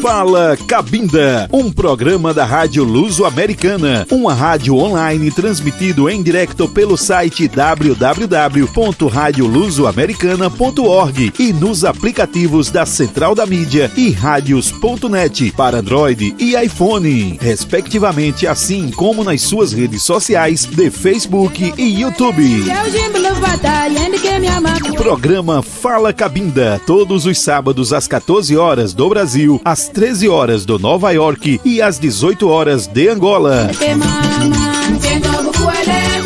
Fala Cabinda, um programa da Rádio Luso-Americana, uma rádio online transmitido em direto pelo site www.radiolusoamericana.org e nos aplicativos da Central da Mídia e Radios.net para Android e iPhone, respectivamente, assim como nas suas redes sociais de Facebook e YouTube. Programa Fala Cabinda, todos os sábados às 14 horas do Brasil, às 13 horas do Nova York e às 18 horas de Angola.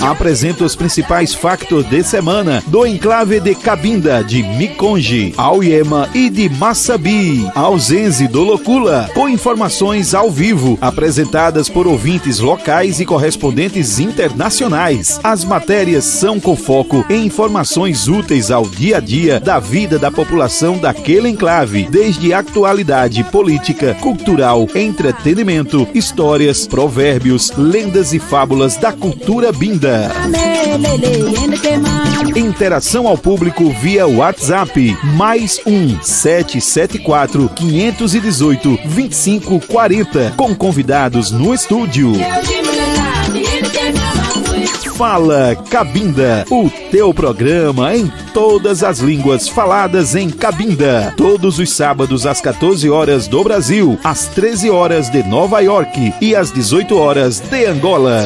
Apresenta os principais factos de semana do enclave de Cabinda, de Miconge, Auyema e de Massabi, ao Zenzi do Locula, com informações ao vivo, apresentadas por ouvintes locais e correspondentes internacionais. As matérias são com foco em informações úteis ao dia a dia da vida da população daquele enclave, desde atualidade política, cultural, entretenimento, histórias, provérbios, lendas e fábulas da cultura binda. Interação ao público via WhatsApp, mais 1-774-518-2540, com convidados no estúdio. Fala Cabinda, o teu programa em todas as línguas faladas em Cabinda, todos os sábados às 14 horas do Brasil, às 13 horas de Nova York e às 18 horas de Angola.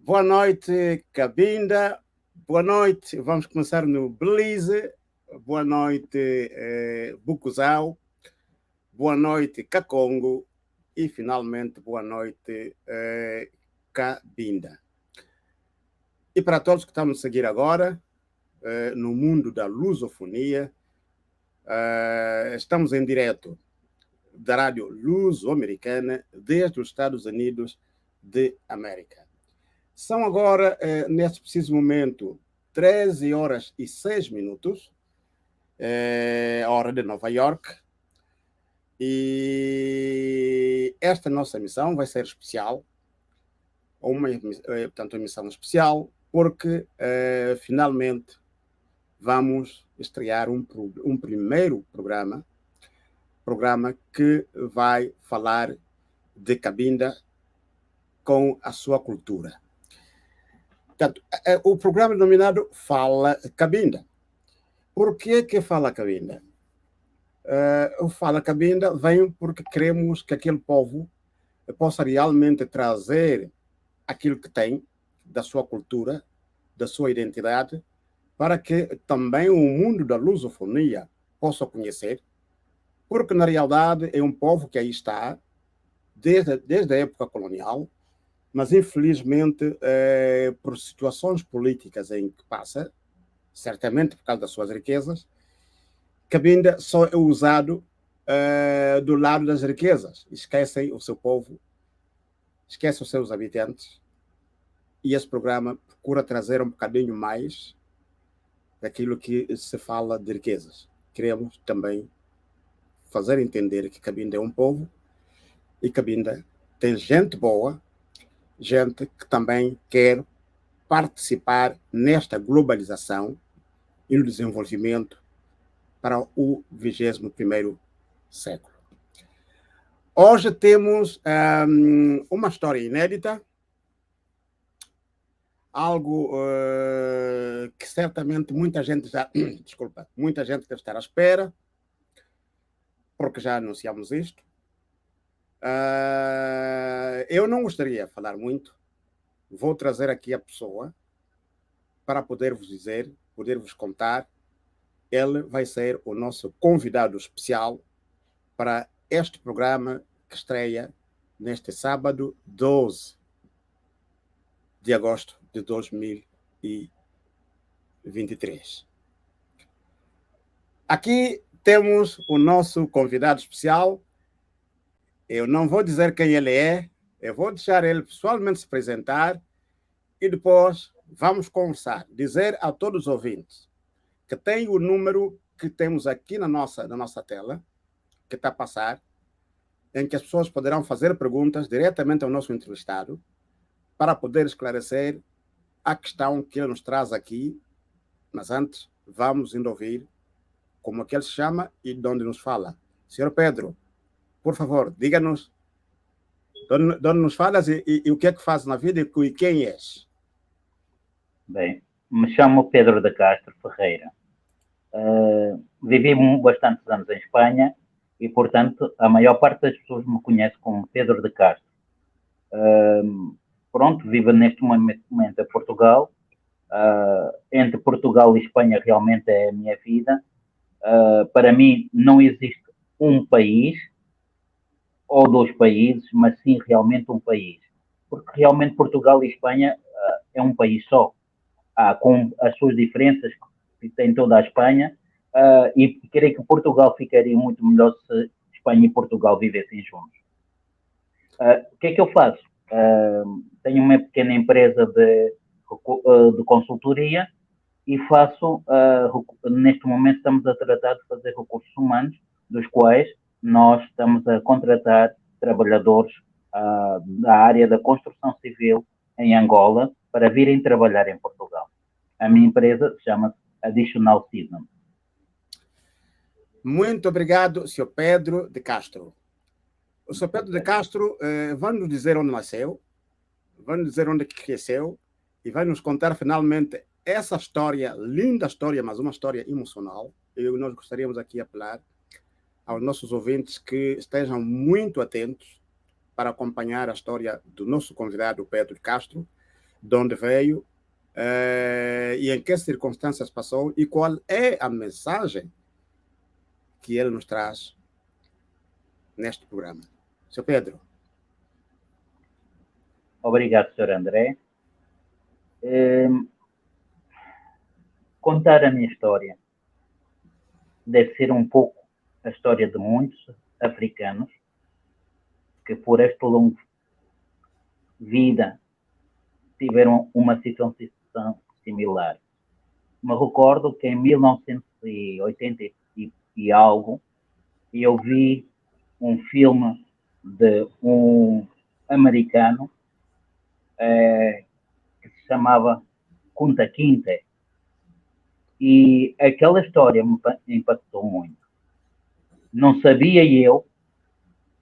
Boa noite, Cabinda. Boa noite, vamos começar no Belize. Boa noite, Bucuzau. Boa noite, Kakongo. E, finalmente, boa noite, Cabinda. E para todos que estão a seguir agora, no mundo da lusofonia, estamos em direto da Rádio Luso-Americana desde os Estados Unidos de América. São agora, neste preciso momento, 13 horas e 6 minutos, hora de Nova York. E esta nossa emissão vai ser especial, portanto, uma emissão especial, porque finalmente vamos estrear um primeiro programa que vai falar de Cabinda com a sua cultura. Portanto, o programa denominado Fala Cabinda. Por que Fala Cabinda? O Fala Cabinda vem porque queremos que aquele povo possa realmente trazer aquilo que tem da sua cultura, da sua identidade, para que também o mundo da lusofonia possa conhecer, porque na realidade é um povo que aí está desde a época colonial, mas infelizmente por situações políticas em que passa, certamente por causa das suas riquezas, Cabinda só é usado do lado das riquezas. Esquecem o seu povo, esquecem os seus habitantes, e esse programa procura trazer um bocadinho mais daquilo que se fala de riquezas. Queremos também fazer entender que Cabinda é um povo e Cabinda tem gente boa, gente que também quer participar nesta globalização e no desenvolvimento para o 21º século. Hoje temos uma história inédita, algo que certamente muita gente muita gente deve estar à espera, porque já anunciamos isto. Eu não gostaria de falar muito, vou trazer aqui a pessoa para poder-vos dizer, poder-vos contar. Ele vai ser o nosso convidado especial para este programa que estreia neste sábado, 12 de agosto de 2023. Aqui temos o nosso convidado especial. Eu não vou dizer quem ele é, eu vou deixar ele pessoalmente se apresentar e depois vamos conversar. Dizer a todos os ouvintes que tem o número que temos aqui na nossa tela, que está a passar, em que as pessoas poderão fazer perguntas diretamente ao nosso entrevistado para poder esclarecer à questão que ele nos traz aqui, mas antes vamos indo ouvir como é que ele se chama e de onde nos fala. Senhor Pedro, por favor, diga-nos de onde nos falas e o que é que faz na vida e quem és. Bem, me chamo Pedro de Castro Ferreira. Vivi bastantes anos em Espanha e, portanto, a maior parte das pessoas me conhece como Pedro de Castro. Pronto, vivo neste momento em Portugal. Entre Portugal e Espanha realmente é a minha vida. Para mim não existe um país ou dois países, mas sim realmente um país. Porque realmente Portugal e Espanha é um país só. Com as suas diferenças que tem toda a Espanha, e creio que Portugal ficaria muito melhor se Espanha e Portugal vivessem juntos. O que é que eu faço? Tenho uma pequena empresa de consultoria e faço, neste momento estamos a tratar de fazer recursos humanos, dos quais nós estamos a contratar trabalhadores da área da construção civil em Angola para virem trabalhar em Portugal. A minha empresa chama-se Additional Season. Muito obrigado, Sr. Pedro de Castro. O Sr. Pedro de Castro vai nos dizer onde nasceu, vai nos dizer onde cresceu e vai nos contar finalmente essa história, linda história, mas uma história emocional. E nós gostaríamos aqui apelar aos nossos ouvintes que estejam muito atentos para acompanhar a história do nosso convidado Pedro de Castro, de onde veio e em que circunstâncias passou e qual é a mensagem que ele nos traz neste programa. Sr. Pedro. Obrigado, Sr. André. Contar a minha história deve ser um pouco a história de muitos africanos que por esta longa vida tiveram uma situação similar. Me recordo que em 1980 e algo eu vi um filme de um americano que se chamava Kunta Kinte, e aquela história me impactou muito. Não sabia eu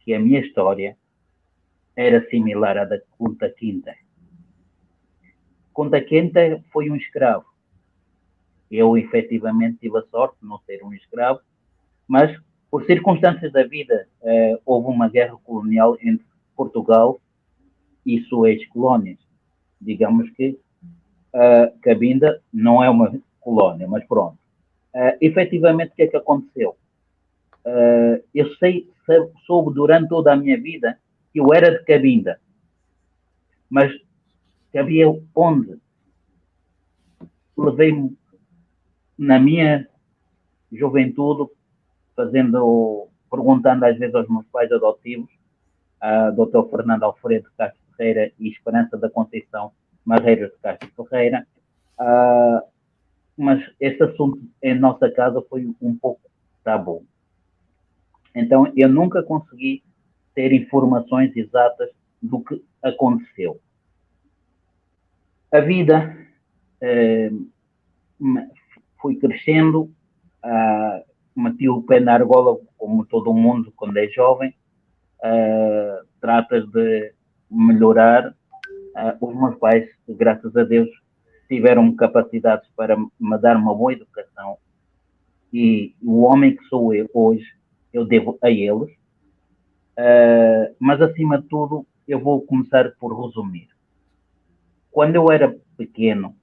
que a minha história era similar à da Kunta Kinte. Kunta Kinte foi um escravo. Eu, efetivamente, tive a sorte de não ser um escravo, mas, por circunstâncias da vida, houve uma guerra colonial entre Portugal e suas ex-colónias. Digamos que Cabinda não é uma colónia, mas pronto. Efetivamente, o que é que aconteceu? Eu soube durante toda a minha vida que eu era de Cabinda, mas sabia onde. Levei-me na minha juventude perguntando às vezes aos meus pais adotivos, Dr. Fernando Alfredo Castro Ferreira e Esperança da Conceição Marreiros de Castro Ferreira, mas esse assunto em nossa casa foi um pouco tabu. Então eu nunca consegui ter informações exatas do que aconteceu. A vida fui crescendo, meti o pé na argola, como todo mundo quando é jovem, tratas de melhorar. Os meus pais, graças a Deus, tiveram capacidades para me dar uma boa educação, e o homem que sou eu hoje, eu devo a eles. Mas, acima de tudo, eu vou começar por resumir. Quando eu era pequeno,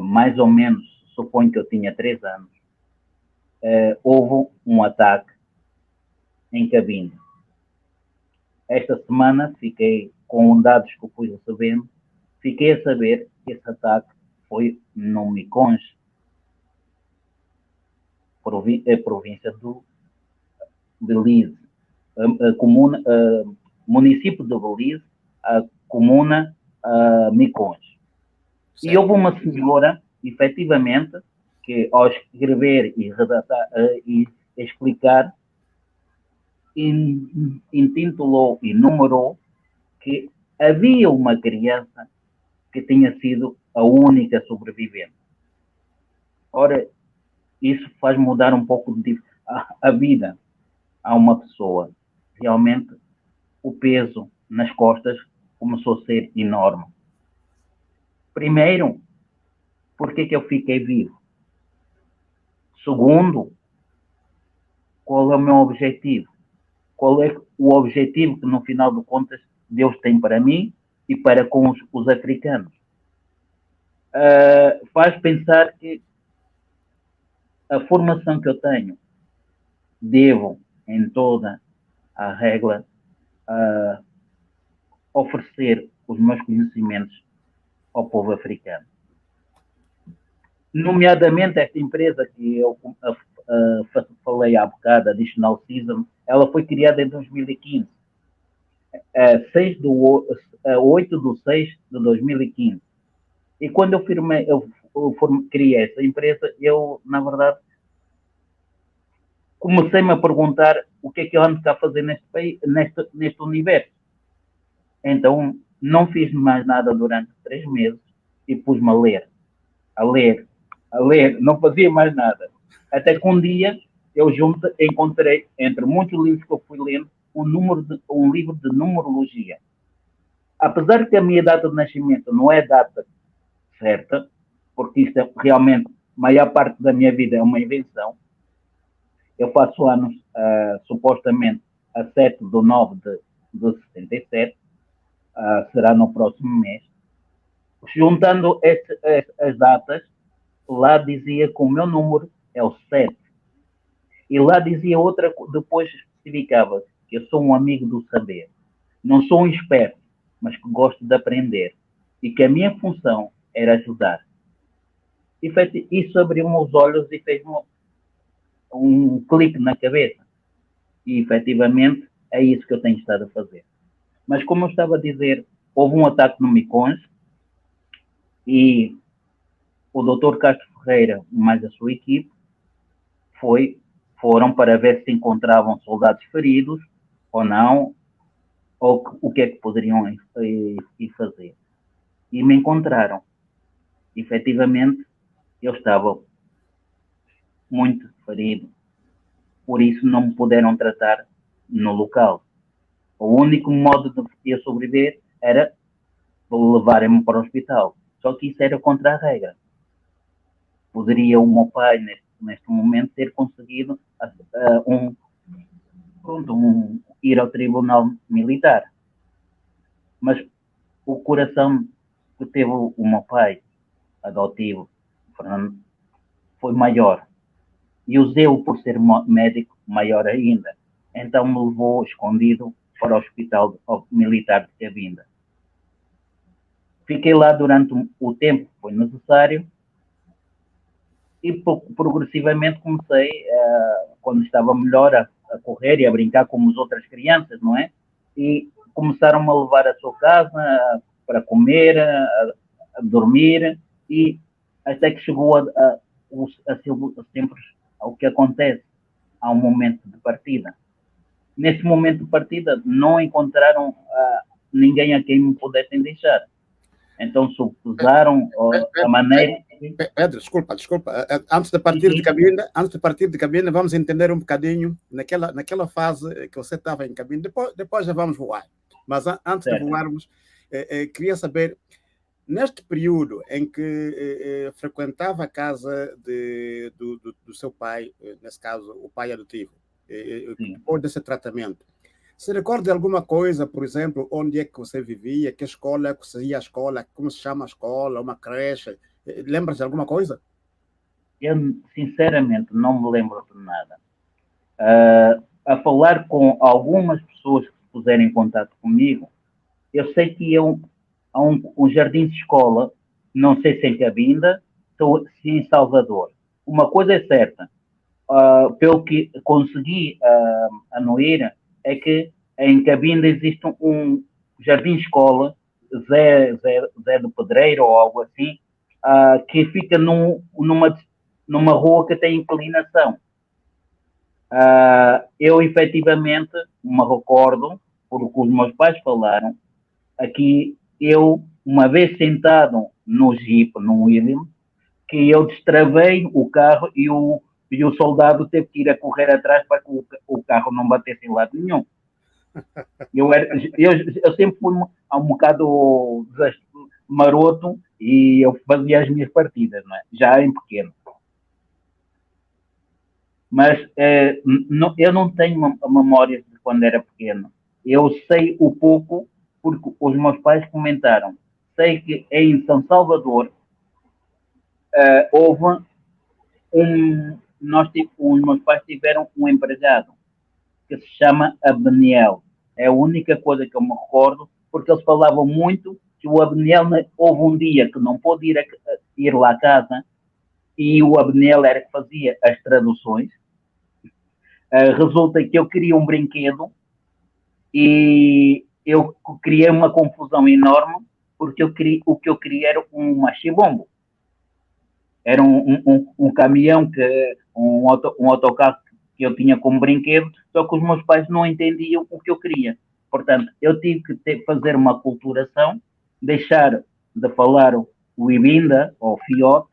mais ou menos, suponho que eu tinha 3 anos, houve um ataque em Cabinda. Esta semana fiquei com dados que eu fui recebendo, fiquei a saber que esse ataque foi no Miconge, província do Belize, município de Belize, a comuna Miconge. E houve uma senhora, efetivamente, que ao escrever e redatar e explicar, intitulou e numerou que havia uma criança que tinha sido a única sobrevivente. Ora, isso faz mudar um pouco a vida a uma pessoa. Realmente, o peso nas costas começou a ser enorme. Primeiro, por que eu fiquei vivo? Segundo, qual é o meu objetivo? Qual é o objetivo que, no final de contas, Deus tem para mim e para com os africanos? Faz pensar que a formação que eu tenho, devo, em toda a regra, oferecer os meus conhecimentos ao povo africano. Nomeadamente, esta empresa que eu falei há bocado, Additional Season, ela foi criada em 2015. 8 de 6 de 2015. E quando eu criei essa empresa, eu, na verdade, comecei-me a perguntar o que é que eu ando cá a fazer neste universo. Então, não fiz mais nada durante 3 meses e pus-me a ler, não fazia mais nada. Até que um dia eu encontrei, entre muitos livros que eu fui lendo, um livro de numerologia. Apesar que a minha data de nascimento não é data certa, porque isto é realmente, a maior parte da minha vida é uma invenção. Eu faço anos, supostamente, a 7/9 de 77, será no próximo mês. Juntando as datas, lá dizia que o meu número é o 7. E lá dizia outra, depois especificava que eu sou um amigo do saber. Não sou um esperto, mas que gosto de aprender. E que a minha função era ajudar. Isso abriu-me os olhos e fez-me um clique na cabeça. E, efetivamente, é isso que eu tenho estado a fazer. Mas, como eu estava a dizer, houve um ataque no Miconge e o Dr. Castro Ferreira, mais a sua equipe, foram para ver se encontravam soldados feridos ou não, ou o que é que poderiam ir fazer. E me encontraram. Efetivamente, eu estava muito ferido, por isso não me puderam tratar no local. O único modo de eu sobreviver era levarem-me para o hospital. Só que isso era contra a regra. Poderia o meu pai, neste momento, ter conseguido ir ao tribunal militar. Mas o coração que teve o meu pai adotivo, Fernando, foi maior. E o zelo por ser médico, maior ainda. Então me levou escondido para o hospital militar de Cabinda. Fiquei lá durante o tempo que foi necessário e progressivamente comecei, quando estava melhor, a correr e a brincar como as outras crianças, não é? E começaram-me a levar à sua casa para comer, a dormir, e até que chegou sempre ao que acontece, há um momento de partida. Nesse momento de partida não encontraram ninguém a quem me pudessem deixar. Então supuseram a maneira... Pedro, desculpa. Antes de partir de Cabinda, vamos entender um bocadinho naquela fase que você estava em Cabinda. Depois já vamos voar. Mas antes de voarmos, queria saber, neste período em que frequentava a casa do seu pai, nesse caso, o pai adotivo, depois desse tratamento, se recorda de alguma coisa, por exemplo, onde é que você vivia, que escola, que seria a escola, como se chama a escola, uma creche? Lembra-se de alguma coisa? Eu, sinceramente, não me lembro de nada. A falar com algumas pessoas que se puseram em contato comigo, eu sei que iam a um jardim de escola, não sei se em Cabinda, se em Salvador. Uma coisa é certa, pelo que consegui anuir, é que em Cabinda existe um jardim escola, Zé do Pedreiro ou algo assim, que fica numa rua que tem inclinação. Eu efetivamente me recordo, porque os meus pais falaram, aqui eu uma vez sentado no Jeep, no William, que eu destravei o carro e o soldado teve que ir a correr atrás para que o carro não batesse em lado nenhum. Eu sempre fui um bocado maroto e eu fazia as minhas partidas, não é? Já em pequeno. Mas eu não tenho memórias de quando era pequeno. Eu sei o pouco porque os meus pais comentaram. Sei que em São Salvador houve os meus pais tiveram um empregado que se chama Abniel. É a única coisa que eu me recordo, porque eles falavam muito que o Abniel, houve um dia que não pôde ir lá à casa e o Abniel era que fazia as traduções. Resulta que eu queria um brinquedo e eu criei uma confusão enorme porque o que eu queria era um machibombo. Era um caminhão, um autocarro que eu tinha como brinquedo, só que os meus pais não entendiam o que eu queria. Portanto, eu tive que fazer uma aculturação, deixar de falar o Ibinda ou Fiote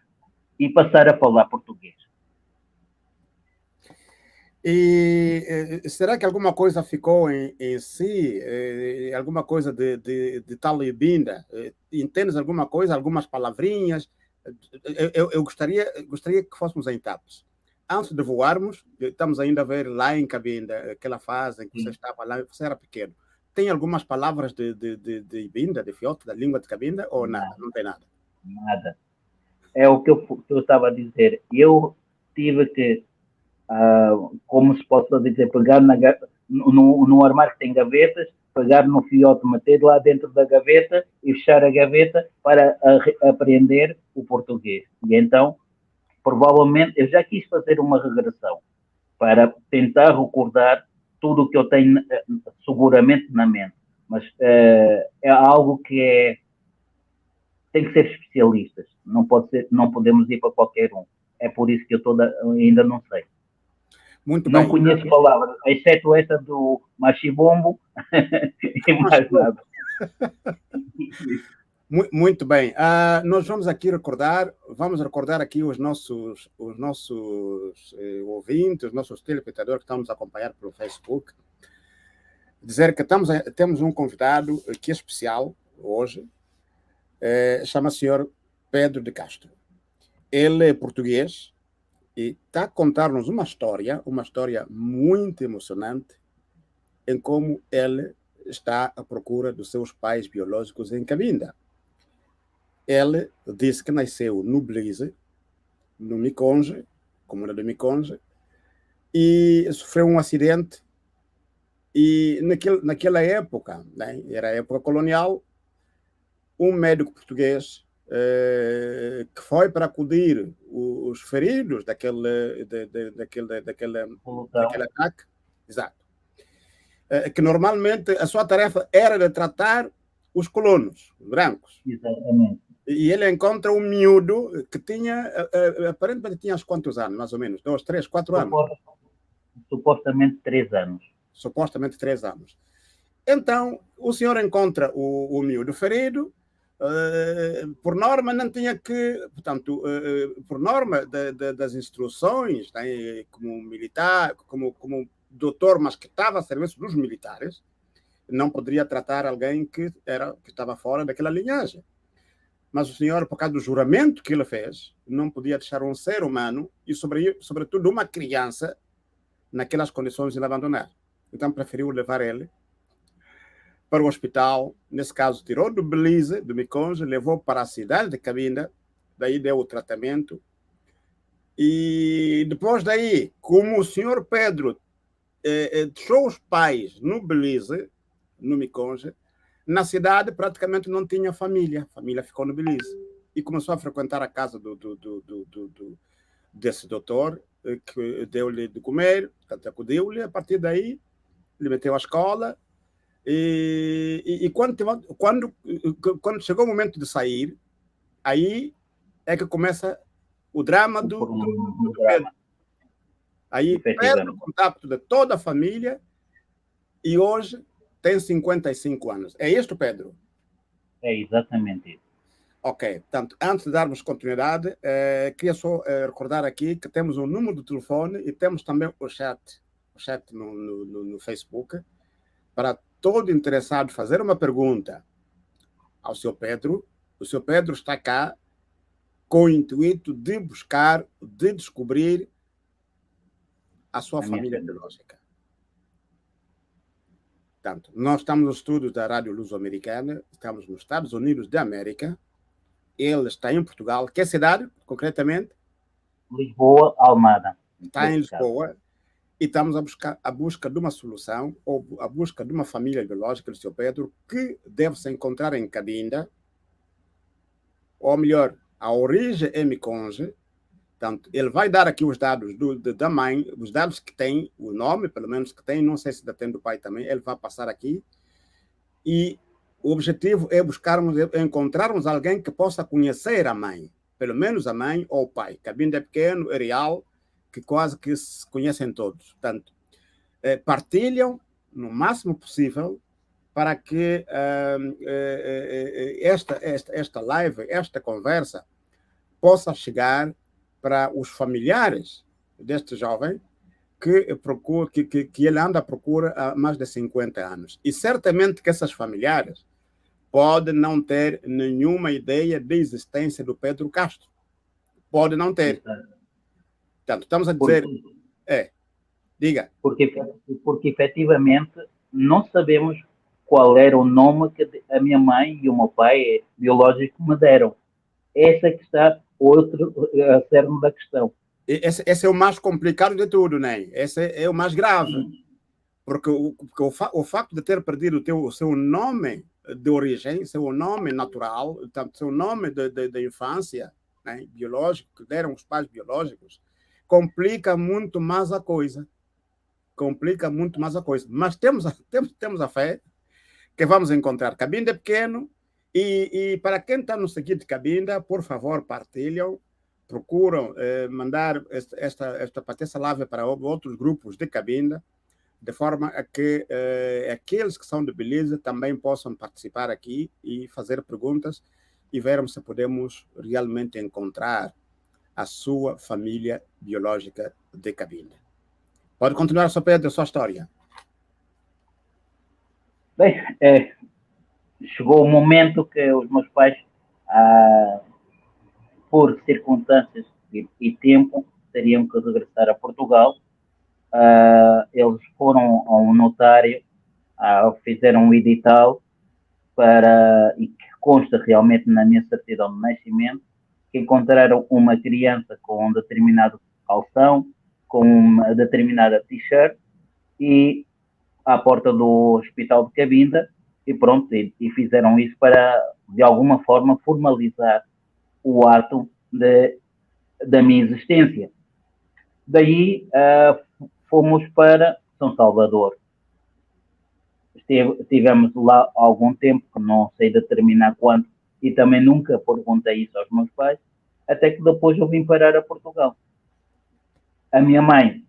e passar a falar português. E será que alguma coisa ficou em si? Alguma coisa de tal Ibinda? Entendes alguma coisa, algumas palavrinhas? Eu gostaria que fôssemos em etapas. Antes de voarmos, estamos ainda a ver lá em Cabinda, aquela fase em que você estava lá, você era pequeno. Tem algumas palavras de Ibinda, de Fiote, da língua de Cabinda, ou nada? Não tem nada? Nada. É o que eu estava a dizer. Eu tive que, como se possa dizer, pegar no armário que tem gavetas, pegar no fiote, meter lá dentro da gaveta e fechar a gaveta para aprender o português. E então, provavelmente, eu já quis fazer uma regressão para tentar recordar tudo o que eu tenho seguramente na mente. Mas é algo que tem que ser especialistas. Não podemos ir para qualquer um. É por isso que eu ainda não sei. Muito não bem. Conheço palavras, exceto essa do machibombo e mais nada. Muito bem. Nós vamos recordar aqui os nossos ouvintes, os nossos telespectadores que estão nos acompanhar pelo Facebook. Dizer que temos um convidado que é especial hoje, chama-se Sr. Pedro de Castro. Ele é português e está a contar-nos uma história muito emocionante em como ele está à procura dos seus pais biológicos em Cabinda. Ele disse que nasceu no Belize, no Miconge, comuna de Miconge, e sofreu um acidente. E naquela época, né, era a época colonial, um médico português que foi para acudir os feridos daquele ataque, exato, que normalmente a sua tarefa era de tratar os colonos brancos. Exatamente. E ele encontra um miúdo que tinha, aparentemente tinha uns quantos anos, mais ou menos, 2, 3, 4 anos. Supostamente 3 anos. Supostamente 3 anos. Então, o senhor encontra o miúdo ferido, por norma não tinha que, portanto, por norma das instruções, né, como militar, como doutor, mas que estava a serviço dos militares, não poderia tratar alguém que estava fora daquela linhagem. Mas o senhor, por causa do juramento que ele fez, não podia deixar um ser humano, e sobretudo uma criança, naquelas condições de ele abandonar. Então preferiu levar ele para o hospital. Nesse caso, tirou do Belize, do Miconge, levou para a cidade de Cabinda, daí deu o tratamento. E depois daí, como o senhor Pedro deixou os pais no Belize, no Miconge, na cidade praticamente não tinha família. A família ficou no Belize. E começou a frequentar a casa desse doutor, que deu-lhe de comer, acudiu-lhe. A partir daí, ele meteu à escola. E quando chegou o momento de sair, aí é que começa o drama do Pedro. Aí perde o contato de toda a família e hoje tem 55 anos. É isto, Pedro? É exatamente isso. Ok, portanto, antes de darmos continuidade, queria só recordar aqui que temos um número de telefone e temos também o chat no Facebook, para todo interessado fazer uma pergunta ao Sr. Pedro. O Sr. Pedro está cá com o intuito de buscar, de descobrir a sua família biológica. Portanto, nós estamos nos estúdios da Rádio Luso-Americana, estamos nos Estados Unidos da América, ele está em Portugal. Que cidade, concretamente? Lisboa, Almada. Está em Lisboa. E estamos a busca de uma solução, ou a busca de uma família biológica do Sr. Pedro, que deve se encontrar em Cabinda, ou melhor, a origem é Miconge. Portanto, ele vai dar aqui os dados da mãe, os dados que tem, o nome, pelo menos que tem, não sei se tem do pai também, ele vai passar aqui. E o objetivo é encontrarmos alguém que possa conhecer a mãe, pelo menos a mãe ou o pai. Cabinda é pequeno, é real, que quase que se conhecem todos. Portanto, partilham no máximo possível para que esta live, esta conversa, possa chegar para os familiares deste jovem que ele anda à procura há mais de 50 anos. E certamente que esses familiares podem não ter nenhuma ideia da existência do Pedro Castro. Pode não ter. Portanto, estamos a dizer... diga. Porque efetivamente não sabemos qual era o nome que a minha mãe e o meu pai biológico me deram. Essa é que está a cerne da questão. Esse é o mais complicado de tudo, né? Esse é o mais grave. Porque o facto de ter perdido o seu nome de origem, seu nome natural, seu nome de infância, né, biológico, que deram os pais biológicos, complica muito mais a coisa. Mas temos a fé que vamos encontrar. Cabinda é pequeno e para quem está no seguinte Cabinda, por favor, partilham, procuram mandar esta live para outros grupos de Cabinda, de forma a que aqueles que são de Belize também possam participar aqui e fazer perguntas e vermos se podemos realmente encontrar a sua família biológica de Cabinda. Pode continuar, Sr. Pedro, a sua história. Bem, chegou o momento que os meus pais, por circunstâncias e tempo, teriam que regressar a Portugal. Eles foram a um notário, fizeram um edital e que consta realmente na minha certidão de nascimento, que encontraram uma criança com um determinado calção, com uma determinada t-shirt e à porta do Hospital de Cabinda e pronto, e fizeram isso para de alguma forma formalizar o ato da minha existência. Daí fomos para São Salvador. Estivemos lá há algum tempo, que não sei determinar quanto, e também nunca perguntei isso aos meus pais, até que depois eu vim parar a Portugal. A minha mãe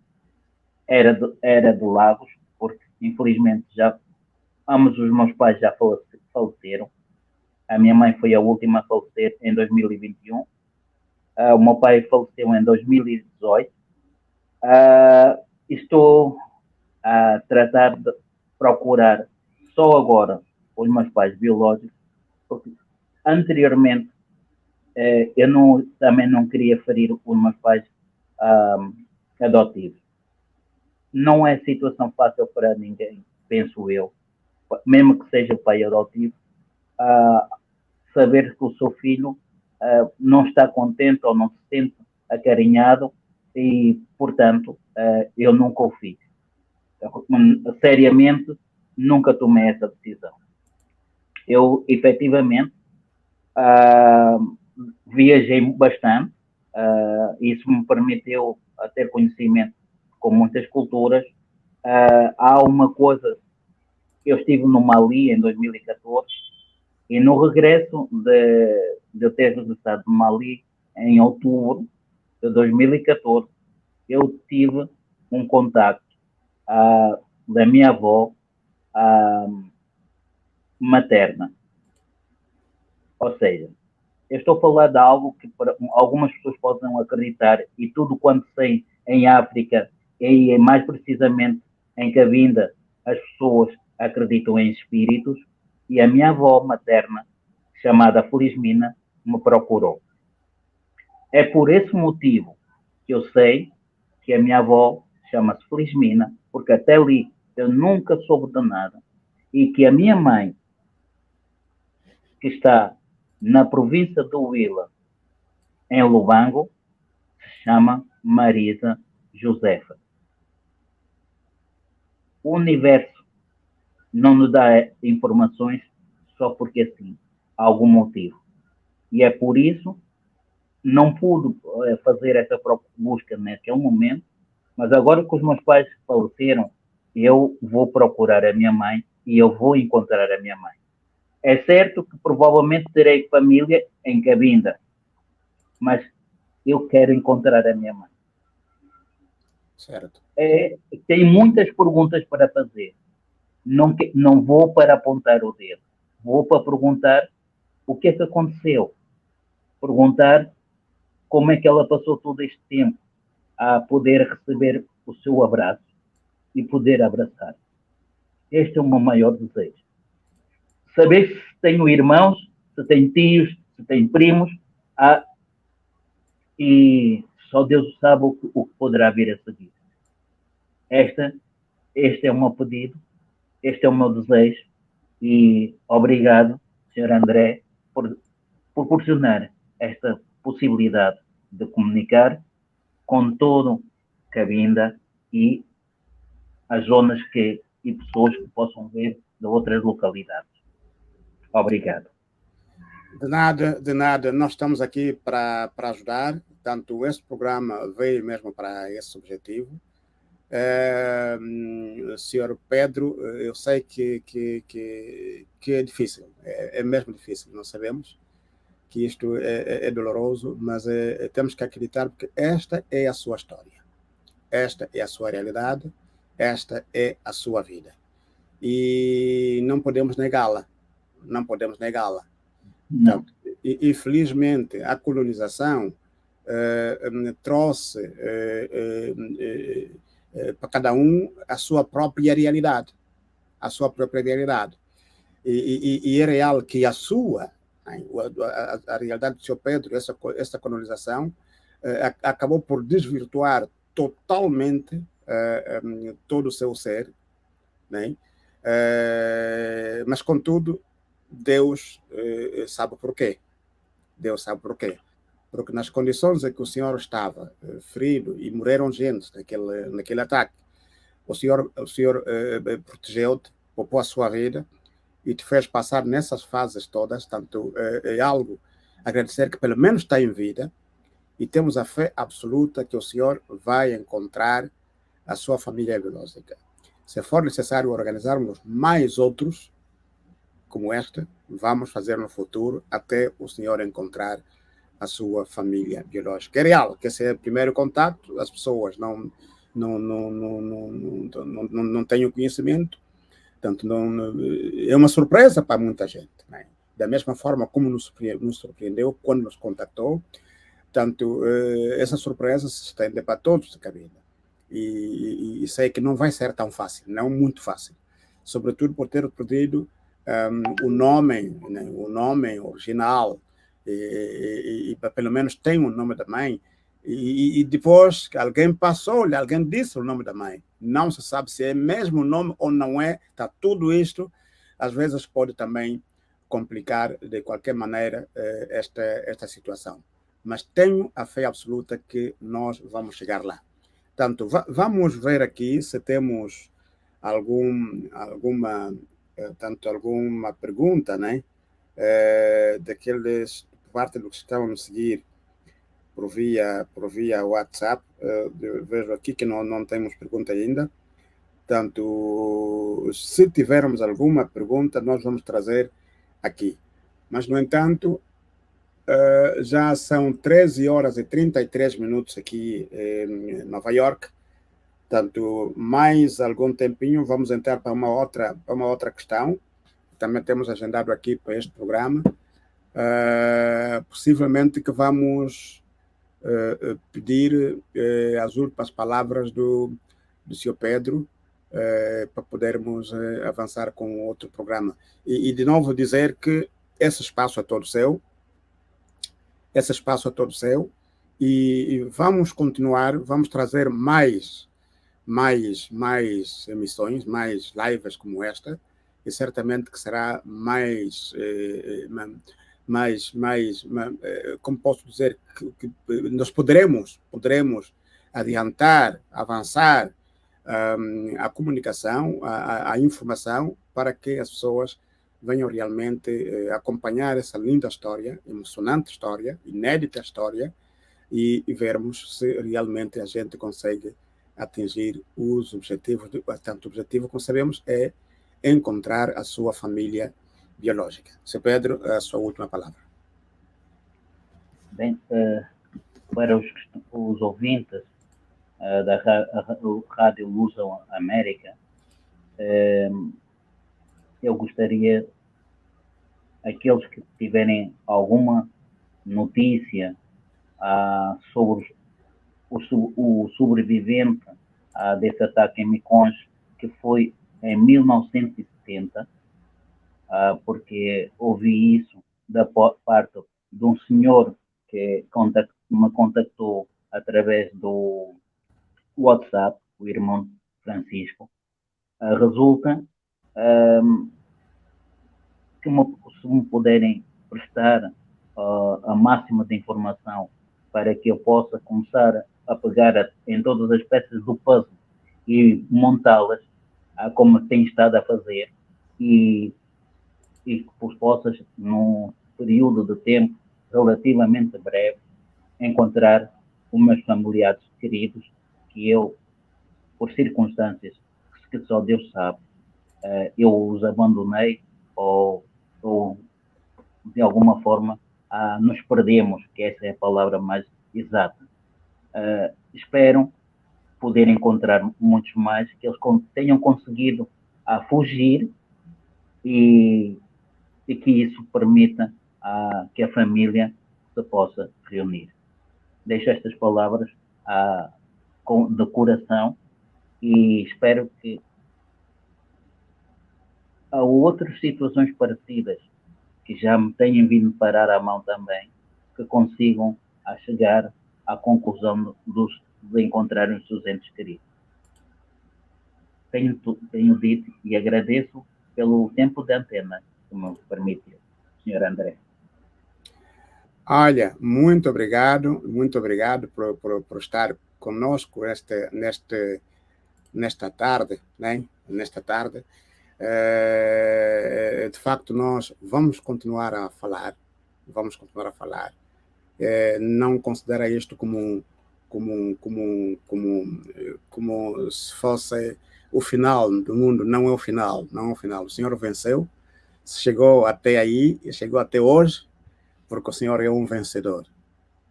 era de Lagos, porque infelizmente ambos os meus pais já faleceram. A minha mãe foi a última a falecer em 2021. O meu pai faleceu em 2018. Estou a tratar de procurar só agora os meus pais biológicos, porque anteriormente eu também não queria ferir os meus pais adotivos. Não é situação fácil para ninguém, penso eu, mesmo que seja o pai adotivo, saber que o seu filho não está contente ou não se sente acarinhado e, portanto, eu nunca o fiz. Seriamente, nunca tomei essa decisão. Eu, efetivamente, viajei bastante, isso me permitiu ter conhecimento com muitas culturas. Há uma coisa, eu estive no Mali em 2014 e no regresso de eu ter regressado do Mali em outubro de 2014, eu tive um contacto da minha avó materna. Ou seja, eu estou a falar de algo que para algumas pessoas podem não acreditar, e tudo quanto sei em África, e mais precisamente em Cabinda, as pessoas acreditam em espíritos, e a minha avó materna, chamada Felizmina, me procurou. É por esse motivo que eu sei que a minha avó chama-se Felizmina, porque até ali eu nunca soube de nada, e que a minha mãe, que está na província do Huila, em Lubango, se chama Marisa Josefa. O universo não nos dá informações só porque sim, há algum motivo. E é por isso não pude fazer essa busca naquele momento, mas agora que os meus pais faleceram, eu vou procurar a minha mãe e eu vou encontrar a minha mãe. É certo que provavelmente terei família em Cabinda, mas eu quero encontrar a minha mãe. Certo. Tenho muitas perguntas para fazer. Não vou para apontar o dedo. Vou para perguntar o que é que aconteceu. Perguntar como é que ela passou todo este tempo a poder receber o seu abraço e poder abraçar. Este é o meu maior desejo. Saber se tenho irmãos, se tenho tios, se tenho primos, e só Deus sabe o que poderá vir a seguir. Este é o meu pedido, este é o meu desejo, e obrigado, Sr. André, por proporcionar esta possibilidade de comunicar com todo Cabinda e as zonas e pessoas que possam ver de outras localidades. Obrigado. De nada. Nós estamos aqui para ajudar. Tanto este programa veio mesmo para esse objetivo. Senhor Pedro, eu sei que é difícil, é mesmo difícil, nós sabemos que isto é doloroso, mas temos que acreditar, porque esta é a sua história, esta é a sua realidade, esta é a sua vida, e não podemos negá-la, não podemos negá-la. Então, infelizmente, a colonização trouxe para cada um a sua própria realidade, a sua própria realidade. E é real que a sua, a realidade do Sr. Pedro, essa colonização, acabou por desvirtuar totalmente todo o seu ser, né? Mas, contudo, Deus sabe porquê. Deus sabe porquê. Porque nas condições em que o senhor estava ferido e morreram gente naquele ataque, o senhor protegeu-te, poupou a sua vida e te fez passar nessas fases todas. Tanto é algo a agradecer, que pelo menos está em vida, e temos a fé absoluta que o senhor vai encontrar a sua família biológica. Se for necessário organizarmos mais outros como este, vamos fazer no futuro até o senhor encontrar a sua família biológica. É real que esse é o primeiro contato, as pessoas não têm o conhecimento, portanto, é uma surpresa para muita gente, né? Da mesma forma como nos surpreendeu quando nos contactou, portanto, essa surpresa se estende para todos de Cabinda. E sei que não vai ser tão fácil, não muito fácil, sobretudo por ter pedido o nome, né, o nome original, e pelo menos tem o nome da mãe, e depois que alguém passou, alguém disse o nome da mãe, não se sabe se é mesmo o nome ou não é. Tá, tudo isto às vezes pode também complicar de qualquer maneira esta situação, mas tenho a fé absoluta que nós vamos chegar lá. Portanto, vamos ver aqui se temos alguma pergunta, né? Daqueles, por parte dos que estão a nos seguir por via WhatsApp. Vejo aqui que não temos pergunta ainda. Portanto, se tivermos alguma pergunta, nós vamos trazer aqui. Mas, no entanto, já são 13 horas e 33 minutos aqui em Nova York. Portanto, mais algum tempinho, vamos entrar para uma outra questão. Também temos agendado aqui para este programa. possivelmente que vamos pedir as últimas palavras do Sr. Pedro para podermos avançar com outro programa. E de novo dizer que esse espaço é todo seu, e vamos continuar, vamos trazer mais emissões, mais lives como esta, e certamente que será como posso dizer, que nós poderemos adiantar, avançar a comunicação, a informação, para que as pessoas venham realmente acompanhar essa linda história, emocionante história, inédita história, e vermos se realmente a gente consegue atingir os objetivos. Tanto o objetivo, como sabemos, é encontrar a sua família biológica. Sr. Pedro, a sua última palavra. Bem, para os ouvintes da Rádio Luso América, eu gostaria, aqueles que tiverem alguma notícia sobre o sobrevivente desse ataque em Miconge, que foi em 1970, porque ouvi isso da parte de um senhor que me contactou através do WhatsApp, o irmão Francisco. Resulta que se me puderem prestar a máxima de informação para que eu possa começar a pegar em todas as peças do puzzle e montá-las como tenho estado a fazer, e que possas, num período de tempo relativamente breve, encontrar os meus familiares queridos, que eu, por circunstâncias que só Deus sabe, eu os abandonei ou de alguma forma nos perdemos, que essa é a palavra mais exata. Espero poder encontrar muitos mais, que eles tenham conseguido fugir, e que isso permita que a família se possa reunir. Deixo estas palavras de coração, e espero que há outras situações parecidas que já me tenham vindo parar à mão também, que consigam chegar à conclusão de encontrarem os seus entes queridos. Tenho dito e agradeço pelo tempo de antena que me permitiu, Sr. André. Olha, muito obrigado por estar conosco nesta tarde, né? Nesta tarde. De facto, nós vamos continuar a falar. Não considera isto como se fosse o final do mundo. Não é o final. O Senhor venceu, chegou até aí, chegou até hoje, porque o Senhor é um vencedor.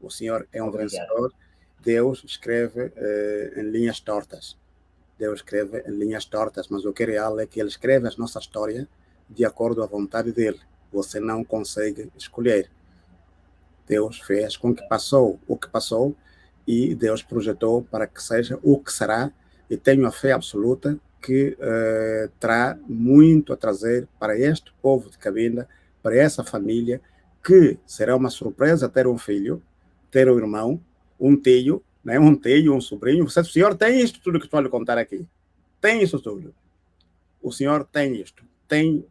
Obrigado. Vencedor. Deus escreve em linhas tortas. Mas o que é real é que Ele escreve a nossa história de acordo à vontade dEle. Você não consegue escolher. Deus fez com que passou o que passou, e Deus projetou para que seja o que será, e tenho a fé absoluta que terá muito a trazer para este povo de Cabinda, para essa família, que será uma surpresa ter um filho, ter um irmão, um tio, né? Um sobrinho. O Senhor tem isto tudo que estou a lhe contar aqui. Tem isso tudo. O Senhor tem isto.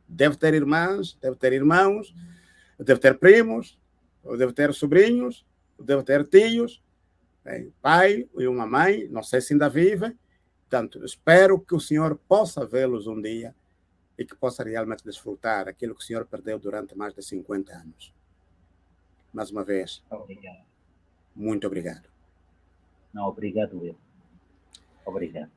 Deve ter irmãs, deve ter irmãos, deve ter primos, deve ter sobrinhos, deve ter tios, pai e uma mãe, não sei se ainda vive. Portanto, espero que o Senhor possa vê-los um dia e que possa realmente desfrutar aquilo que o Senhor perdeu durante mais de 50 anos. Mais uma vez, obrigado. Muito obrigado. Não, obrigado eu. Obrigado.